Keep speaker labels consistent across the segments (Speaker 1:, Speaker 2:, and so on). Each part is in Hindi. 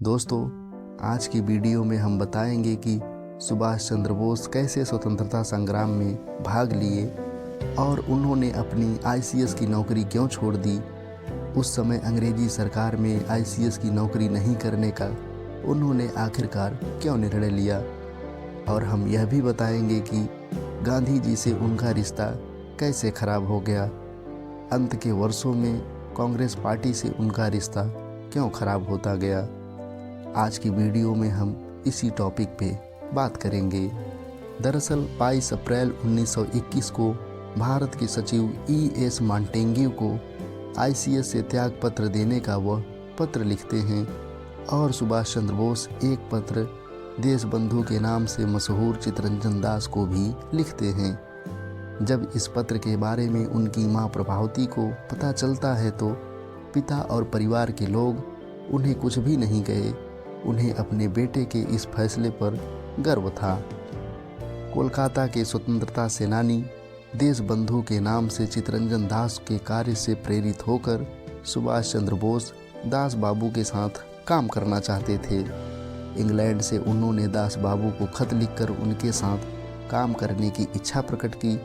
Speaker 1: दोस्तों, आज की वीडियो में हम बताएंगे कि सुभाष चंद्र बोस कैसे स्वतंत्रता संग्राम में भाग लिए और उन्होंने अपनी आईसीएस की नौकरी क्यों छोड़ दी। उस समय अंग्रेजी सरकार में आईसीएस की नौकरी नहीं करने का उन्होंने आखिरकार क्यों निर्णय लिया। और हम यह भी बताएंगे कि गांधी जी से उनका रिश्ता कैसे खराब हो गया। अंत के वर्षों में कांग्रेस पार्टी से उनका रिश्ता क्यों खराब होता गया। आज की वीडियो में हम इसी टॉपिक पे बात करेंगे। दरअसल 22 अप्रैल 1921 को भारत के सचिव E.S. मॉन्टेग्यू को आईसीएस से त्याग पत्र देने का वह पत्र लिखते हैं और सुभाष चंद्र बोस एक पत्र देशबंधु के नाम से मशहूर चित्तरंजन दास को भी लिखते हैं। जब इस पत्र के बारे में उनकी मां प्रभावती को पता चलता है तो पिता और परिवार के लोग उन्हें कुछ भी नहीं कहे। उन्हें अपने बेटे के इस फैसले पर गर्व था। कोलकाता के स्वतंत्रता सेनानी देशबंधु के नाम से चित्तरंजन दास के कार्य से प्रेरित होकर सुभाष चंद्र बोस दास बाबू के साथ काम करना चाहते थे। इंग्लैंड से उन्होंने दास बाबू को खत लिखकर उनके साथ काम करने की इच्छा प्रकट की।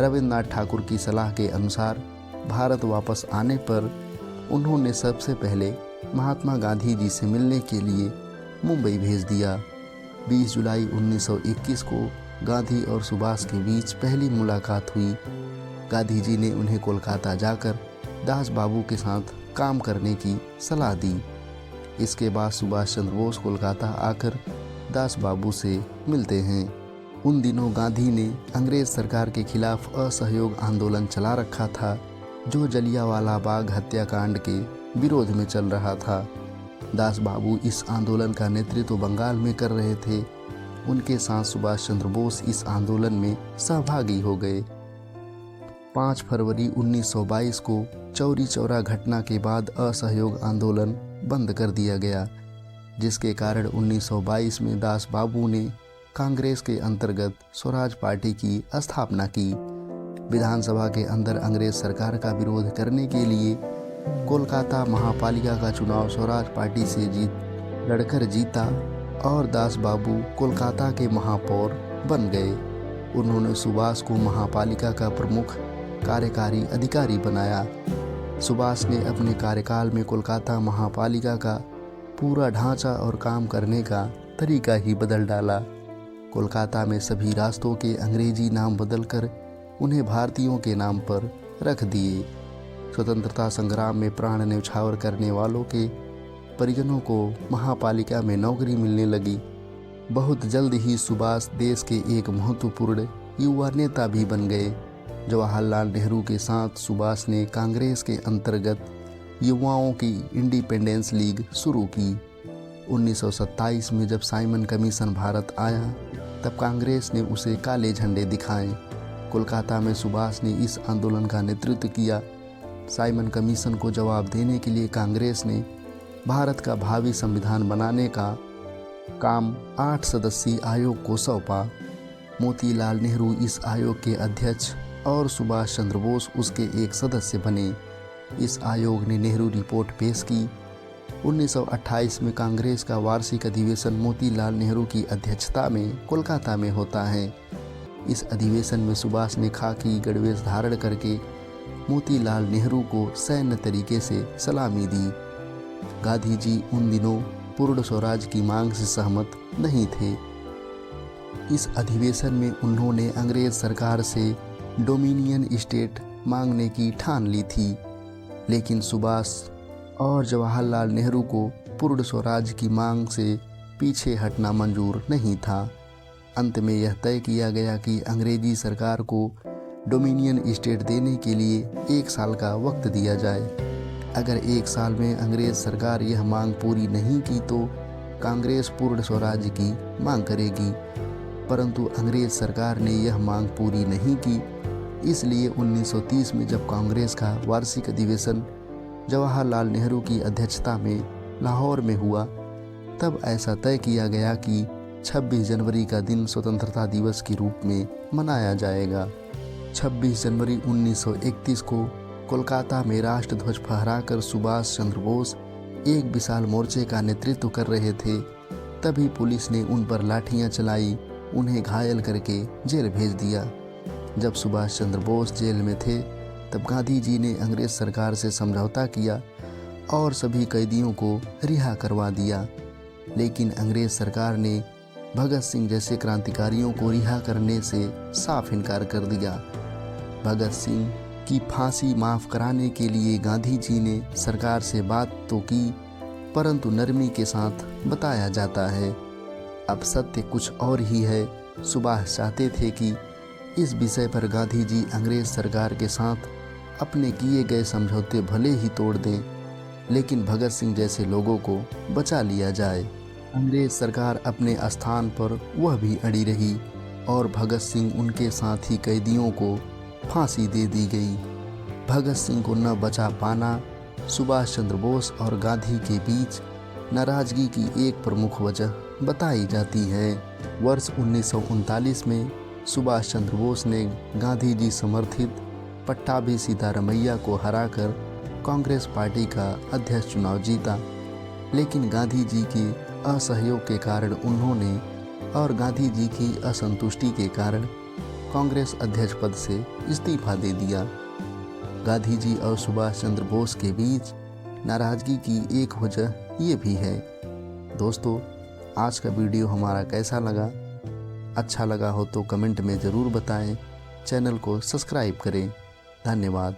Speaker 1: रविन्द्रनाथ ठाकुर की सलाह के अनुसार भारत वापस आने पर उन्होंने सबसे पहले महात्मा गांधी जी से मिलने के लिए मुंबई भेज दिया। 20 जुलाई 1921 को गांधी और सुभाष के बीच पहली मुलाकात हुई। गांधी जी ने उन्हें कोलकाता जाकर दास बाबू के साथ काम करने की सलाह दी। इसके बाद सुभाष चंद्र बोस कोलकाता आकर दास बाबू से मिलते हैं। उन दिनों गांधी ने अंग्रेज सरकार के खिलाफ असहयोग आंदोलन चला रखा था, जो जलियांवाला बाग हत्याकांड के विरोध में चल रहा था। दास बाबू इस आंदोलन का नेतृत्व बंगाल में कर रहे थे। उनके साथ सुभाष चंद्र बोस इस आंदोलन में सहभागी हो गए। 5 फरवरी 1922 को चौरी चौरा घटना के बाद असहयोग आंदोलन बंद कर दिया गया, जिसके कारण 1922 में दास बाबू ने कांग्रेस के अंतर्गत स्वराज पार्टी की स्थापना की। विधानसभा के अंदर अंग्रेज सरकार का विरोध करने के लिए कोलकाता महापालिका का चुनाव स्वराज पार्टी से लड़कर जीता और दास बाबू कोलकाता के महापौर बन गए। उन्होंने सुभाष को महापालिका का प्रमुख कार्यकारी अधिकारी बनाया। सुभाष ने अपने कार्यकाल में कोलकाता महापालिका का पूरा ढांचा और काम करने का तरीका ही बदल डाला। कोलकाता में सभी रास्तों के अंग्रेजी नाम बदलकर उन्हें भारतीयों के नाम पर रख दिए। स्वतंत्रता संग्राम में प्राण न्यौछावर करने वालों के परिजनों को महापालिका में नौकरी मिलने लगी। बहुत जल्द ही सुभाष देश के एक महत्वपूर्ण युवा नेता भी बन गए। जवाहरलाल नेहरू के साथ सुभाष ने कांग्रेस के अंतर्गत युवाओं की इंडिपेंडेंस लीग शुरू की। 1927 में जब साइमन कमीशन भारत आया तब कांग्रेस ने उसे काले झंडे दिखाए। कोलकाता में सुभाष ने इस आंदोलन का नेतृत्व किया। साइमन कमीशन को जवाब देने के लिए कांग्रेस ने भारत का भावी संविधान बनाने का काम 8 सदस्यीय आयोग को सौंपा। मोतीलाल नेहरू इस आयोग के अध्यक्ष और सुभाष चंद्र बोस उसके एक सदस्य बने। इस आयोग ने नेहरू रिपोर्ट पेश की। 1928 में कांग्रेस का वार्षिक अधिवेशन मोतीलाल नेहरू की अध्यक्षता में कोलकाता में होता है। इस अधिवेशन में सुभाष ने खाकी गणवेश धारण करके मोतीलाल नेहरू को सैन्य तरीके से सलामी दी। गांधी जी उन दिनों पूर्ण स्वराज की मांग से सहमत नहीं थे। इस अधिवेशन में उन्होंने अंग्रेज सरकार से डोमिनियन स्टेट मांगने की ठान ली थी, लेकिन सुभाष और जवाहरलाल नेहरू को पूर्ण स्वराज की मांग से पीछे हटना मंजूर नहीं था। अंत में यह तय किया गया कि अंग्रेजी सरकार को डोमिनियन स्टेट देने के लिए 1 साल का वक्त दिया जाए। अगर 1 साल में अंग्रेज सरकार यह मांग पूरी नहीं की तो कांग्रेस पूर्ण स्वराज की मांग करेगी। परंतु अंग्रेज सरकार ने यह मांग पूरी नहीं की। इसलिए 1930 में जब कांग्रेस का वार्षिक अधिवेशन जवाहरलाल नेहरू की अध्यक्षता में लाहौर में हुआ, तब ऐसा तय किया गया कि 26 जनवरी का दिन स्वतंत्रता दिवस के रूप में मनाया जाएगा। 26 जनवरी 1931 को कोलकाता में राष्ट्रध्वज फहराकर सुभाष चंद्र बोस एक विशाल मोर्चे का नेतृत्व कर रहे थे, तभी पुलिस ने उन पर लाठियां चलाई, उन्हें घायल करके जेल भेज दिया। जब सुभाष चंद्र बोस जेल में थे, तब गांधी जी ने अंग्रेज सरकार से समझौता किया और सभी कैदियों को रिहा करवा दिया। लेकिन अंग्रेज सरकार ने भगत सिंह जैसे क्रांतिकारियों को रिहा करने से साफ इनकार कर दिया। भगत सिंह की फांसी माफ कराने के लिए गांधी जी ने सरकार से बात तो की, परंतु नरमी के साथ बताया जाता है। अब सत्य कुछ और ही है। सुभाष चाहते थे कि इस विषय पर गांधी जी अंग्रेज सरकार के साथ अपने किए गए समझौते भले ही तोड़ दें, लेकिन भगत सिंह जैसे लोगों को बचा लिया जाए। अंग्रेज सरकार अपने स्थान पर वह भी अड़ी रही और भगत सिंह उनके साथी कैदियों को फांसी दे दी गई। भगत सिंह को न बचा पाना सुभाष चंद्र बोस और गांधी के बीच नाराजगी की एक प्रमुख वजह बताई जाती है। वर्ष 1939 में सुभाष चंद्र बोस ने गांधी जी समर्थित पट्टाभी सीतारमैया को हराकर कांग्रेस पार्टी का अध्यक्ष चुनाव जीता, लेकिन गांधी जी के असहयोग के कारण उन्होंने और गांधी जी की असंतुष्टि के कारण कांग्रेस अध्यक्ष पद से इस्तीफा दे दिया। गांधी जी और सुभाष चंद्र बोस के बीच नाराजगी की एक वजह ये भी है। दोस्तों, आज का वीडियो हमारा कैसा लगा? अच्छा लगा हो तो कमेंट में ज़रूर बताएं। चैनल को सब्सक्राइब करें। धन्यवाद।